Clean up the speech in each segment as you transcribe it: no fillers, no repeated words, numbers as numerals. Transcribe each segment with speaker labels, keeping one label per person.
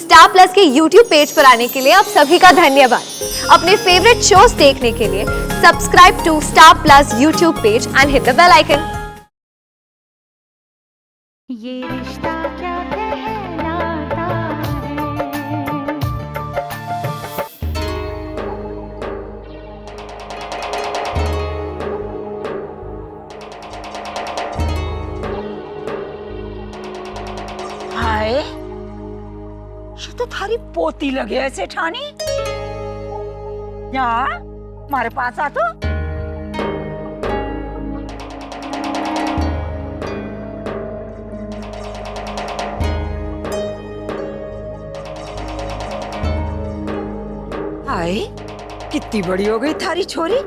Speaker 1: Star plus के YouTube page पर आने के लिए आप सभी का धन्यवाद। अपने फेवरेट शोज देखने के लिए subscribe to Star Plus YouTube page and hit the bell icon.
Speaker 2: ये रिश्ता क्या कहलाता है।
Speaker 3: हाय, ये तो थारी पोती लगे है सेठानी। यहाँ हमारे पास आ तो। हाय, कितनी बड़ी हो गई थारी छोरी।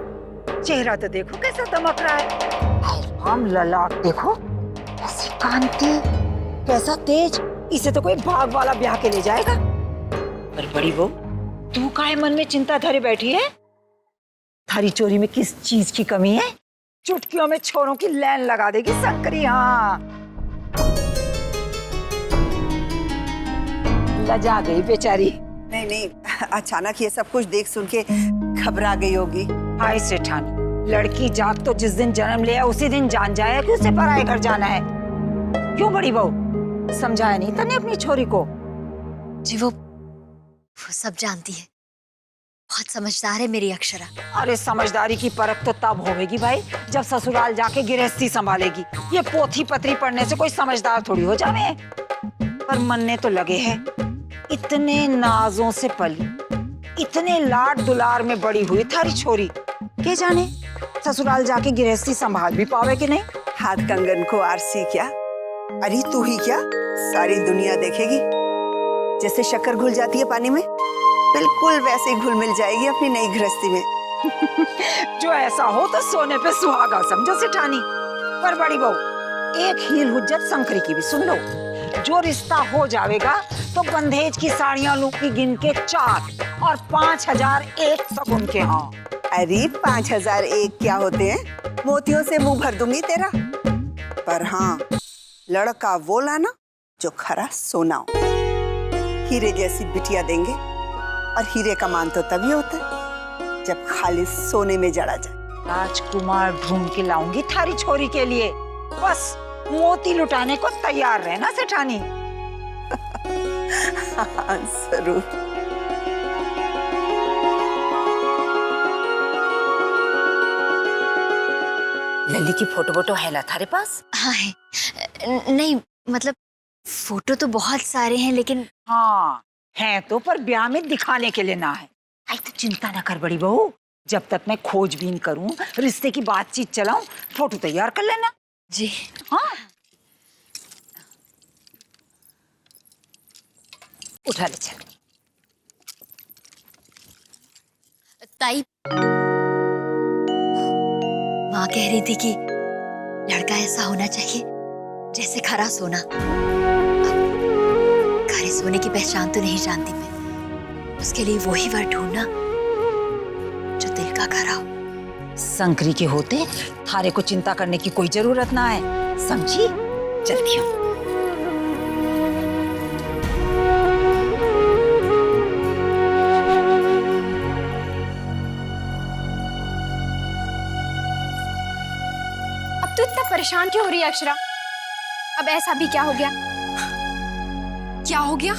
Speaker 3: चेहरा तो देखो कैसा दमक रहा है। हम ललाट देखो, ऐसी कांति, कैसा तेज। इसे तो कोई भाग वाला ब्याह के ले जाएगा। पर बड़ी बहू, तू काहे मन में चिंता धरे बैठी है? थारी चोरी में किस चीज की कमी है? चुटकियों में छोरों की लाइन लगा देगी शंकरी। हाँ, लजा गई बेचारी।
Speaker 4: नहीं नहीं, अचानक ये सब कुछ देख सुन के घबरा गई होगी।
Speaker 3: हाय सेठानी, लड़की जात तो जिस दिन जन्म लिया उसी दिन जान जाए कि उसे पराये घर जाना है। क्यों बड़ी बहू, समझाया नहीं तने अपनी छोरी को?
Speaker 1: जी वो सब जानती है, बहुत समझदार है मेरी अक्षरा।
Speaker 3: अरे समझदारी की परख तो तब होगी भाई जब ससुराल जाके गृहस्थी संभालेगी। ये पोथी पत्री पढ़ने से कोई समझदार थोड़ी हो जावे। पर मनने तो लगे है, इतने नाजों से पली, इतने लाड दुलार में बड़ी हुई थारी छोरी, के जाने ससुराल जाके गृहस्थी संभाल भी पावे कि नहीं।
Speaker 4: हाथ कंगन को आरसी क्या, अरे तू ही क्या, सारी दुनिया देखेगी। जैसे शक्कर घुल जाती है पानी में, बिल्कुल वैसे ही घुल मिल जाएगी अपनी नई गृहस्थी में।
Speaker 3: जो ऐसा हो तो सोने पे सुहागा समझो सेठानी। पर बड़ी बहू, एक हील हुज्जत शंकरी की भी सुन लो। जो रिश्ता हो जाएगा तो बंधेज की साड़ियां लूंगी गिन के 4 और 5001 सब उनके। हाँ,
Speaker 4: अरे 5001 क्या होते हैं, मोतियों से मुंह भर दूंगी तेरा। पर हाँ, लड़का वो लाना जो खरा सोना हो। हीरे जैसी बिटिया देंगे, और हीरे का मान तो तभी होता है जब खाली सोने में जड़ा जाए।
Speaker 3: राजकुमार ढूंढ के लाऊंगी थारी छोरी के लिए, बस मोती लुटाने को तैयार रहना सेठानी।
Speaker 4: हाँ, जरूर।
Speaker 3: लल्ली की फोटो है ना थारे पास?
Speaker 1: हाँ है, नहीं मतलब फोटो तो बहुत सारे हैं लेकिन।
Speaker 3: हाँ है तो, पर ब्याह में दिखाने के लिए ना है। आई तो चिंता ना कर बड़ी बहू, जब तक मैं खोजबीन करूं, रिश्ते की बातचीत चलाऊं, फोटो तैयार कर लेना।
Speaker 1: जी
Speaker 3: हाँ, उठा ले चल।
Speaker 1: ताई, माँ कह रही थी कि लड़का ऐसा होना चाहिए जैसे खरा सोना। खरे सोने की पहचान तो नहीं जानती मैं, उसके लिए वही वर ढूंढना जो दिल का खरा हो।
Speaker 3: शंकरी के होते थारे को चिंता करने की कोई जरूरत ना है, समझी? चलती हूँ।
Speaker 5: अब तो इतना परेशान क्यों हो रही है अक्षरा? अब ऐसा भी क्या हो गया?
Speaker 6: क्या हो गया?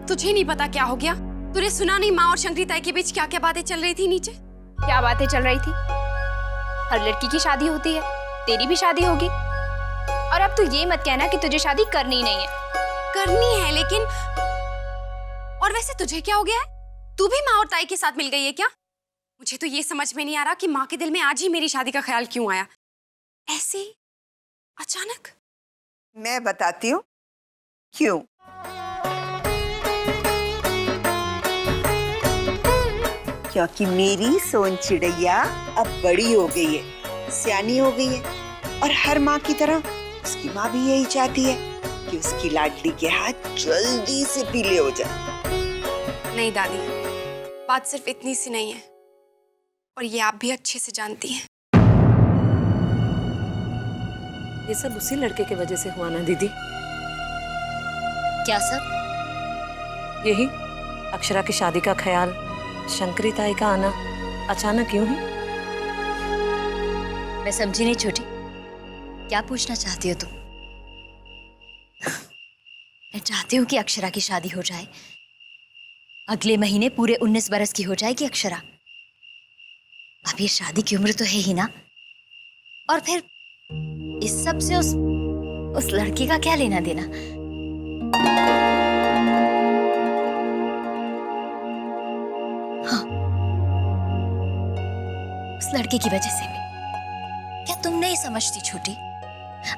Speaker 6: तुझे नहीं पता क्या हो गया? तूने सुना नहीं माँ और शंकरी ताई के बीच क्या क्या बातें चल रही थी नीचे?
Speaker 5: क्या बातें चल रही थी? हर लड़की की शादी होती है, तेरी भी शादी होगी। और अब तू ये मत कहना कि तुझे शादी करनी नहीं है।
Speaker 6: करनी है लेकिन, और वैसे तुझे क्या हो गया है? तू भी माँ और ताई के साथ मिल गई है क्या? मुझे तो ये समझ में नहीं आ रहा कि माँ के दिल में आज ही मेरी शादी का ख्याल क्यों आया ऐसे ही अचानक।
Speaker 4: मैं बताती हूँ क्यों। क्योंकि मेरी सोन चिड़ैया अब बड़ी हो गई है, सियानी हो गई है, और हर माँ की तरह उसकी माँ भी यही चाहती है कि उसकी लाडली के हाथ जल्दी से पीले हो जाए।
Speaker 6: नहीं दादी, बात सिर्फ इतनी सी नहीं है, और ये आप भी अच्छे से जानती हैं।
Speaker 7: ये सब उसी लड़के की वजह से हुआ ना दीदी?
Speaker 1: क्या सब?
Speaker 7: यही अक्षरा की शादी का ख्याल, शंकरी ताई का आना अचानक क्यों ही?
Speaker 8: मैं समझी नहीं छोटी, क्या पूछना चाहती हो तुम? मैं चाहती हूँ कि अक्षरा की शादी हो जाए। अगले महीने पूरे 19 बरस की हो जाएगी अक्षरा। अब ये शादी की उम्र तो है ही ना। और फिर इस सब से उस लड़की का क्या लेना देना? हाँ, उस लड़के की वजह से भी। क्या तुम नहीं समझती छोटी?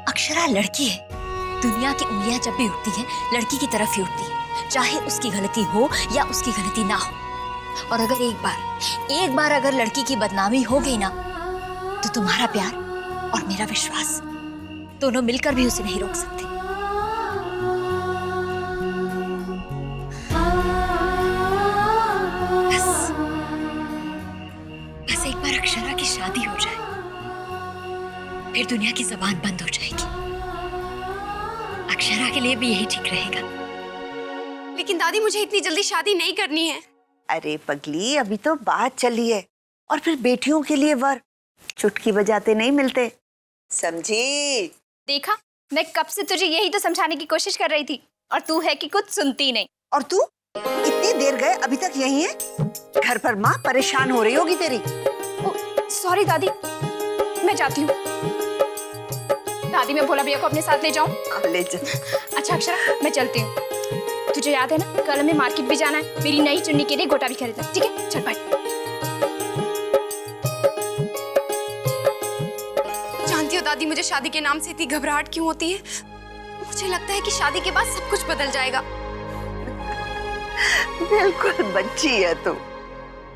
Speaker 8: अक्षरा लड़की है। दुनिया की उंगलियां जब भी उठती हैं, लड़की की तरफ ही उठती है, चाहे उसकी गलती हो या उसकी गलती ना हो। और अगर एक बार अगर लड़की की बदनामी हो गई ना, तो तुम्हारा प्यार और मेरा विश्वास दोनों मिलकर भी उसे नहीं रोक सकते। बस एक बार अक्षरा की शादी हो जाए, फिर दुनिया की जबान बंद हो जाएगी। अक्षरा के लिए भी यही ठीक रहेगा।
Speaker 6: लेकिन दादी, मुझे इतनी जल्दी शादी नहीं करनी है।
Speaker 4: अरे पगली, अभी तो बात चली है, और फिर बेटियों के लिए वर चुटकी बजाते नहीं मिलते, समझी?
Speaker 5: देखा, मैं कब से तुझे यही तो समझाने की कोशिश कर रही थी, और तू है कि कुछ सुनती नहीं।
Speaker 4: और तू इतनी देर गए अभी तक यही है? घर पर माँ परेशान हो रही होगी तेरी।
Speaker 5: सॉरी दादी, मैं जाती हूँ। दादी, मैं भोला भैया को अपने साथ ले जाऊं?
Speaker 4: ले जा।
Speaker 5: अच्छा अक्षरा, मैं चलती हूँ। तुझे याद है ना, कल हमें मार्केट भी जाना है, मेरी नई चुन्नी के लिए गोटा भी खरीदना। ठीक है, चल बाय।
Speaker 6: जानती हो दादी, मुझे शादी के नाम से इतनी घबराहट क्यों होती है? मुझे लगता है कि शादी के बाद सब कुछ बदल जाएगा।
Speaker 4: बिल्कुल बच्ची है तू।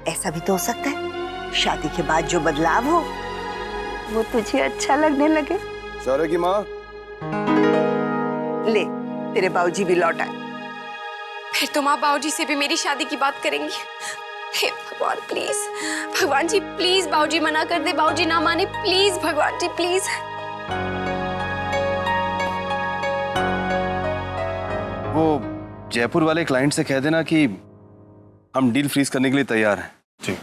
Speaker 4: ऐसा भी तो हो सकता है शादी के बाद जो बदलाव हो वो तुझे अच्छा लगने लगे।
Speaker 9: शौर्य की माँ,
Speaker 4: ले, तेरे बाबूजी भी लौट आए।
Speaker 6: फिर तो माँ बाबूजी से भी मेरी शादी की बात करेंगी। हे भगवान, प्लीज भगवान जी, प्लीज बाबूजी मना कर दे, बाबूजी ना माने, प्लीज भगवान जी, प्लीज।
Speaker 9: वो जयपुर वाले क्लाइंट से कह देना कि हम डील फ्रीज करने के लिए तैयार हैं। ठीक।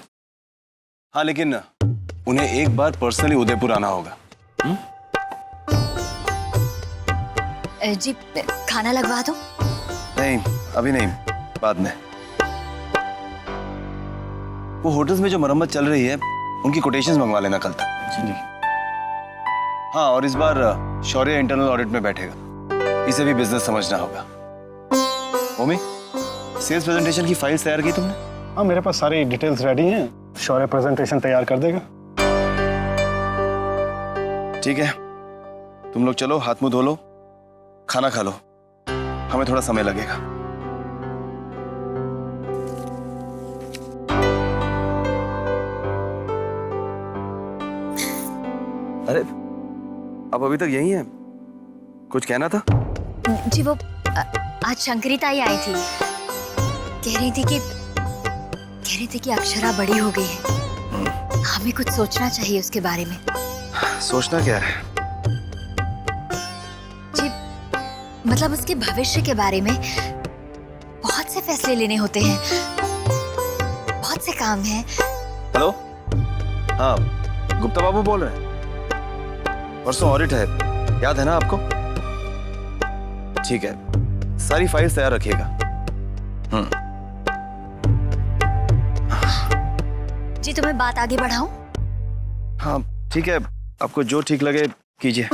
Speaker 9: हाँ, लेकिन उन्हें एक बार पर्सनली उदयपुर आना होगा।
Speaker 8: जी, खाना लगवा दो?
Speaker 9: नहीं, अभी नहीं, बाद में। वो होटल्स में जो मरम्मत चल रही है उनकी कोटेशंस मंगवा लेना कल तक। जी। हाँ, और इस बार शौर्य इंटरनल ऑडिट में बैठेगा, इसे भी बिजनेस समझना होगा। ओमी, सेल्स प्रेजेंटेशन की फाइल्स तैयार की तुमने?
Speaker 10: हाँ, मेरे पास सारी डिटेल्स रेडी हैं। शौर्य प्रेजेंटेशन तैयार कर देगा।
Speaker 9: ठीक है, तुम लोग चलो, हाथ मुंह धो लो, खाना खा लो, हमें थोड़ा समय लगेगा। अरे, अब अभी तक यही है? कुछ कहना था?
Speaker 8: जी, वो आज शंकरी ताई आई थी। कह रही थी कि अक्षरा बड़ी हो गई है, हमें कुछ सोचना चाहिए उसके बारे में।
Speaker 9: सोचना क्या है?
Speaker 8: जी, मतलब उसके भविष्य के बारे में बहुत से फैसले लेने होते हैं, बहुत से काम हैं।
Speaker 9: हेलो, हाँ, गुप्ता बाबू बोल रहे हैं। परसों ऑडिट है, याद है ना आपको? ठीक है, सारी फाइल्स तैयार रखिएगा।
Speaker 8: जी, तो मैं बात आगे बढ़ाऊं?
Speaker 9: हाँ ठीक है, आपको जो ठीक लगे कीजिए।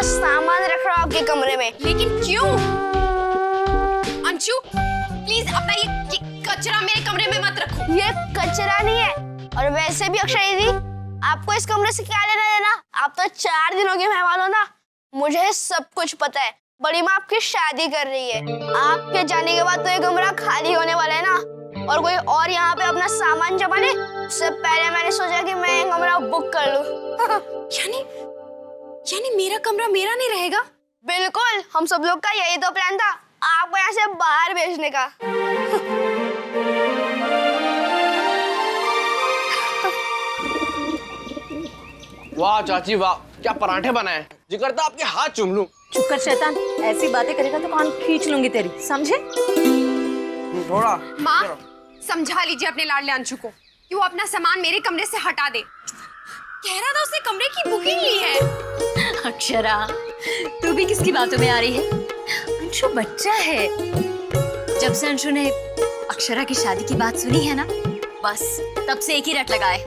Speaker 11: सामान रख रहा हूँ आपके कमरे में।
Speaker 6: लेकिन क्यों? अंशु, प्लीज अपना ये कचरा मेरे कमरे में मत रखो।
Speaker 11: ये कचरा नहीं है, और वैसे भी अक्षरा दीदी आपको इस कमरे से क्या लेना देना? आप तो 4 दिनों के मेहमान हो ना। मुझे सब कुछ पता है। बड़ी माँ आपकी शादी कर रही है। आपके जाने के बाद तो ये कमरा खाली होने वाला है ना, और कोई और यहाँ पे अपना सामान जमा ले, उससे पहले मैंने सोचा कि मैं ये कमरा बुक कर लूं।
Speaker 6: यानी मेरा कमरा मेरा नहीं रहेगा?
Speaker 11: बिल्कुल, हम सब लोग का यही तो प्लान था, आपको यहाँ से बाहर भेजने का।
Speaker 12: वाह चाची वाह, क्या पराठे बनाए। जी करता आपके हाथ चूम लूं।
Speaker 7: चुप कर शैतान, ऐसी बातें करेगा तो कान खींच लूंगी तेरी, समझे?
Speaker 12: थोड़ा
Speaker 6: माँ, समझा लीजिए अपने लाडले अंशु को कि वो अपना सामान मेरे कमरे से हटा दे। कह रहा था उसने कमरे की बुकिंग ली है।
Speaker 8: अक्षरा, तू भी किसकी बातों में आ रही है? अंशु बच्चा है। जब से अंशु ने अक्षरा की शादी की बात सुनी है ना, बस तब से एक ही रट लगाए,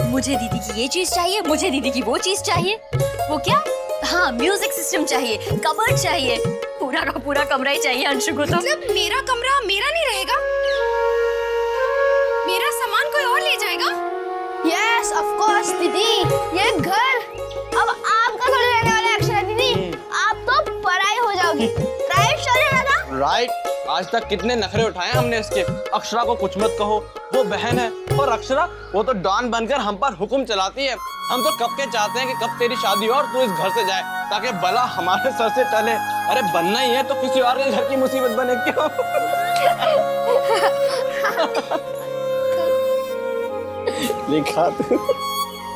Speaker 8: मुझे दीदी की ये चीज चाहिए, मुझे दीदी की वो चीज चाहिए। वो क्या? हाँ, म्यूजिक सिस्टम चाहिए, कबर्ड चाहिए, पूरा का पूरा कमरा ही चाहिए अंशु को। तो
Speaker 6: मतलब मेरा कमरा मेरा नहीं रहेगा? मेरा सामान कोई और ले जाएगा?
Speaker 11: यस, ऑफ कोर्स दीदी, ये घर अब आपका थोड़ी रहने वाला है अक्षरा दीदी। आप तो पराई हो जाओगी, राइट शौर्य?
Speaker 12: राइट। आज तक कितने नखरे उठाए हमने इसके। अक्षरा को कुछ मत कहो, वो बहन है, और अक्षरा वो तो डॉन बनकर हम पर हुक्म चलाती है। हम तो कब के चाहते हैं कि कब तेरी शादी हो और तू इस घर से जाए, ताकि भला हमारे सर से टले। अरे बनना ही है तो किसी और के घर की मुसीबत बने क्यों? लिखा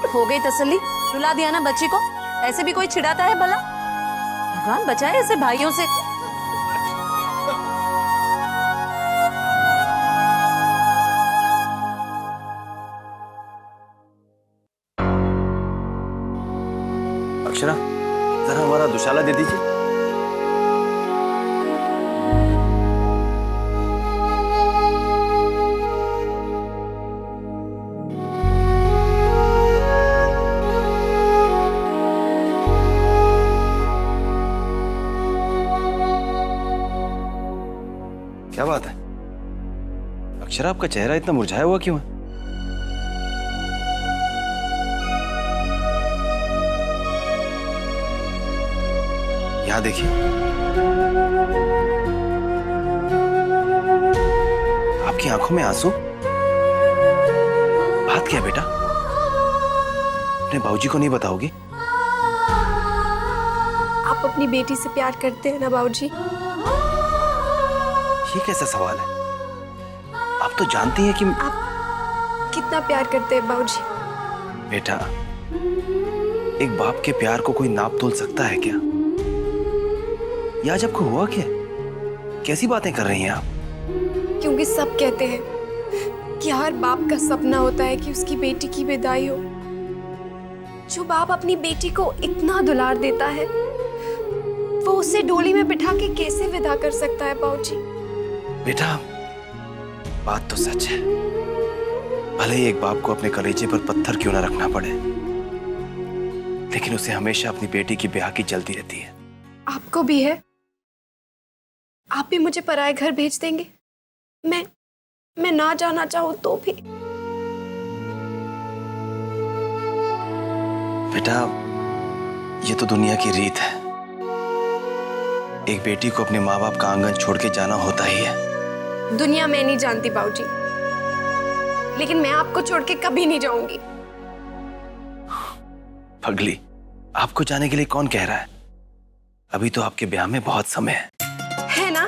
Speaker 7: हो गई तसल्ली? रुला दिया ना बच्ची को? ऐसे भी कोई चिढ़ाता है भला? भगवान बचाए ऐसे भाइयों से।
Speaker 9: अक्षरा, जरा हमारा दुशाला दे दीजिए। क्या बात है अक्षरा, आपका चेहरा इतना मुरझाया हुआ क्यों है? यहाँ देखिए, आपकी आंखों में आंसू। बात क्या है बेटा? अपने बाबूजी को नहीं बताओगी?
Speaker 6: आप अपनी बेटी से प्यार करते हैं ना बाबूजी?
Speaker 9: ये कैसा सवाल है? आप तो जानती हैं कि
Speaker 6: आप कितना प्यार करते हैं बाबूजी?
Speaker 9: बेटा, एक बाप के प्यार को कोई नाप तोल सकता है क्या? ये आज आपको हुआ क्या? कैसी बातें कर रही हैं आप?
Speaker 6: क्योंकि सब कहते हैं कि हर बाप का सपना होता है कि उसकी बेटी की विदाई हो। जो बाप अपनी बेटी को इतना दुलार देता है, वो उसे डोली में बिठा के कैसे विदा कर सकता है बाबूजी?
Speaker 9: बेटा, बात तो सच है। भले ही एक बाप को अपने कलेजे पर पत्थर क्यों ना रखना पड़े, लेकिन उसे हमेशा अपनी बेटी की ब्याह की जल्दी रहती है।
Speaker 6: आपको भी है? आप भी मुझे पराये घर भेज देंगे? मैं ना जाना चाहूं तो भी?
Speaker 9: बेटा, ये तो दुनिया की रीत है। एक बेटी को अपने माँ बाप का आंगन छोड़ के जाना होता ही है।
Speaker 6: दुनिया मैं नहीं जानती बाबूजी, लेकिन मैं आपको छोड़ के कभी नहीं जाऊंगी।
Speaker 9: पगली, आपको जाने के लिए कौन कह रहा है? अभी तो आपके ब्याह में बहुत समय
Speaker 6: है ना?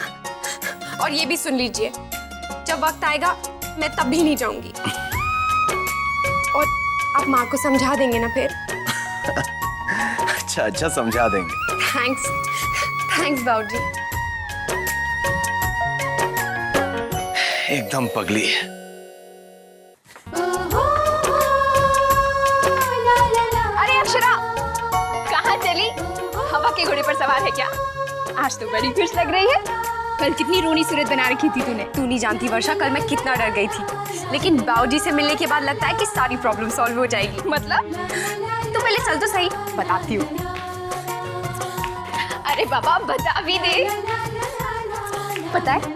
Speaker 6: और ये भी सुन लीजिए, जब वक्त आएगा मैं तब भी नहीं जाऊंगी। और आप माँ को समझा देंगे ना फिर?
Speaker 9: अच्छा समझा देंगे।
Speaker 6: थैंक्स बाबूजी।
Speaker 9: एकदम पगली है।
Speaker 5: अरे अक्षरा, कहाँ चली? हवा के घोड़े पर सवार है क्या? आज तो बड़ी खुश लग रही है। कल कितनी रोनी सूरत बना रखी थी तूने।
Speaker 6: तू नहीं जानती वर्षा, कल मैं कितना डर गई थी, लेकिन बाबूजी से मिलने के बाद लगता है कि सारी प्रॉब्लम सॉल्व हो जाएगी।
Speaker 5: मतलब?
Speaker 6: तू पहले चल तो सही, बताती हूँ।
Speaker 5: अरे बाबा बता भी दे।
Speaker 6: पता है,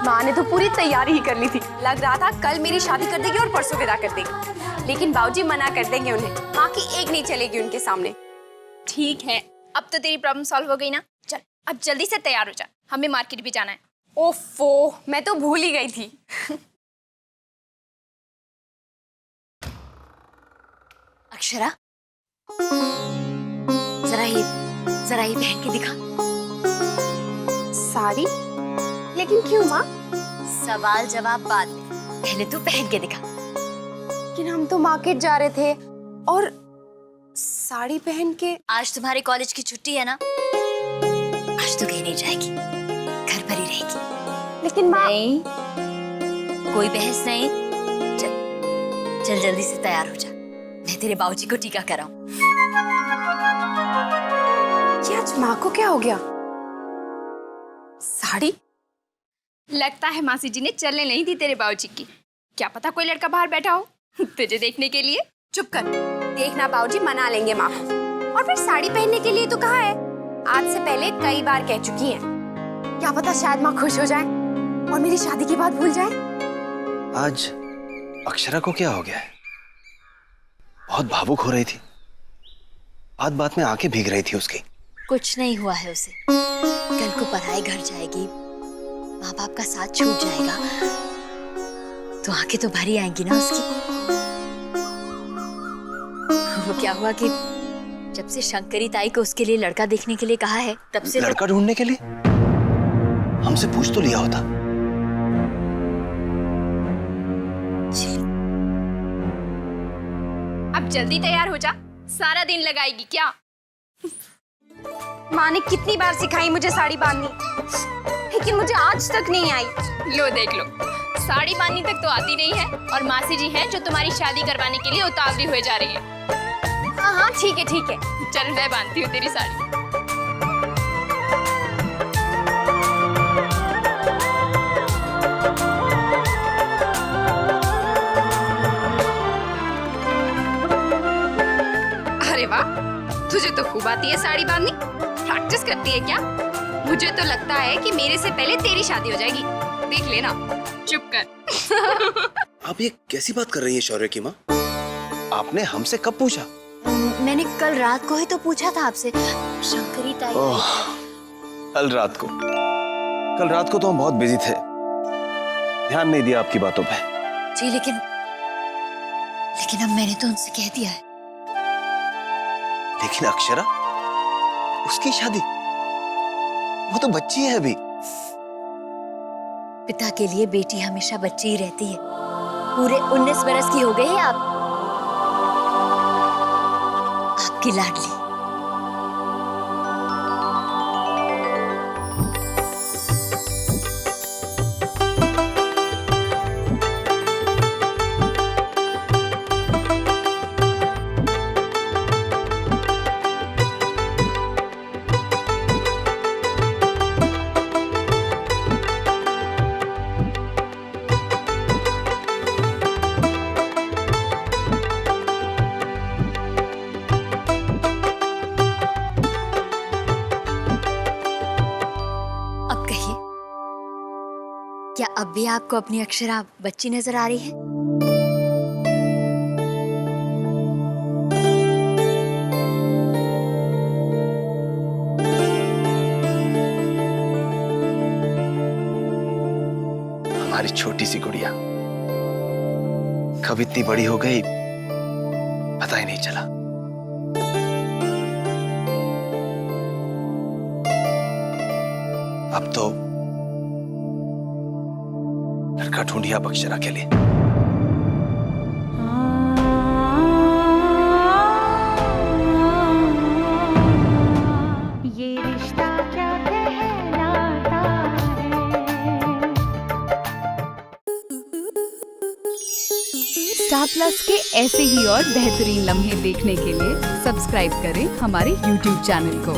Speaker 6: माँ ने तो पूरी तैयारी ही कर ली थी। लग रहा था कल मेरी शादी कर देगी और परसों विदा कर देगी, लेकिन बाबूजी मना कर देंगे उन्हें। माँ की एक नहीं चलेगी उनके सामने।
Speaker 5: ठीक है, अब तो तेरी प्रॉब्लम सॉल्व हो गई ना। चल अब जल्दी से तैयार हो जा, हमें मार्केट भी जाना है।
Speaker 6: ओफो, मैं तो भूल ही गई थी।
Speaker 8: अक्षरा, जरा ये पहन के दिखा।
Speaker 6: साड़ी? लेकिन क्यों माँ?
Speaker 8: सवाल जवाब बाद में, पहले तू पहन के दिखा।
Speaker 6: लेकिन हम तो मार्केट जा रहे थे और साड़ी पहन के।
Speaker 8: आज तुम्हारे कॉलेज की छुट्टी है ना, आज तो कहीं नहीं जाएगी, घर पर ही रहेगी।
Speaker 6: लेकिन माँ।
Speaker 8: नहीं, कोई बहस नहीं। चल जल्दी से तैयार हो जा, मैं तेरे बाबूजी को टीका कराऊं।
Speaker 6: ये आज माँ को क्या हो गया? साड़ी?
Speaker 5: लगता है मासी जी ने चलने नहीं दी तेरे बाबूजी की। क्या पता कोई लड़का बाहर बैठा हो तुझे देखने के लिए।
Speaker 6: चुप कर, देखना बाबूजी मना लेंगे माँ को। और फिर साड़ी पहनने के लिए तो कहा है, आज से पहले कई बार कह चुकी हैं। क्या पता शायद माँ खुश हो जाए और मेरी शादी की बात भूल जाए।
Speaker 9: आज अक्षरा को क्या हो गया है? बहुत भावुक हो रही थी, बात बात में आंखें भीग रही थी उसकी।
Speaker 8: कुछ नहीं हुआ है उसे। कल को पढ़ाई घर जाएगी, माँ बाप का साथ छूट जाएगा, तो आंखें तो भरी आएंगी ना उसकी। वो क्या हुआ कि जब से शंकरी ताई को उसके लिए लड़का देखने के लिए कहा है, तब से
Speaker 9: लड़का ढूंढने के लिए हमसे पूछ तो लिया होता।
Speaker 5: अब जल्दी तैयार हो जा, सारा दिन लगाएगी क्या?
Speaker 6: माँ ने कितनी बार सिखाई मुझे साड़ी बांधनी, लेकिन मुझे आज तक नहीं आई।
Speaker 5: लो देख लो, साड़ी बांधनी तक तो आती नहीं है और मासी जी हैं जो तुम्हारी शादी करवाने के लिए उतावली हुए जा रही है।
Speaker 6: हाँ हाँ ठीक है ठीक है।
Speaker 5: चल मैं बांधती हूँ तेरी साड़ी। अरे वाह, तुझे तो खूब आती है साड़ी बांधनी। प्रैक्टिस करती है क्या? मुझे तो लगता है कि मेरे से पहले तेरी शादी हो जाएगी। देख लेना। चुप कर।
Speaker 9: आप ये कैसी बात कर रही है शौर्य की माँ? आपने हमसे कब पूछा?
Speaker 8: मैंने कल रात को ही तो पूछा था आपसे। शंकरी ताई।
Speaker 9: कल रात को तो हम बहुत बिजी थे, ध्यान नहीं दिया आपकी बातों पे।
Speaker 8: जी लेकिन अब मैंने तो उनसे कह दिया है।
Speaker 9: लेकिन अक्षरा, उसकी शादी, वो तो बच्ची है अभी।
Speaker 8: पिता के लिए बेटी हमेशा बच्ची ही रहती है। पूरे 19 बरस की हो गई है आप, आपकी लाडली। क्या अब भी आपको अपनी अक्षरा बच्ची नजर आ रही है?
Speaker 9: हमारी छोटी सी गुड़िया कब इतनी बड़ी हो गई पता ही नहीं चला। अब तो लड़का ढूंढिए आप अक्षरा के लिए।
Speaker 2: ये रिश्ता क्या कहलाता है।
Speaker 13: स्टार प्लस के ऐसे ही और बेहतरीन लम्हे देखने के लिए सब्सक्राइब करें हमारे YouTube चैनल को।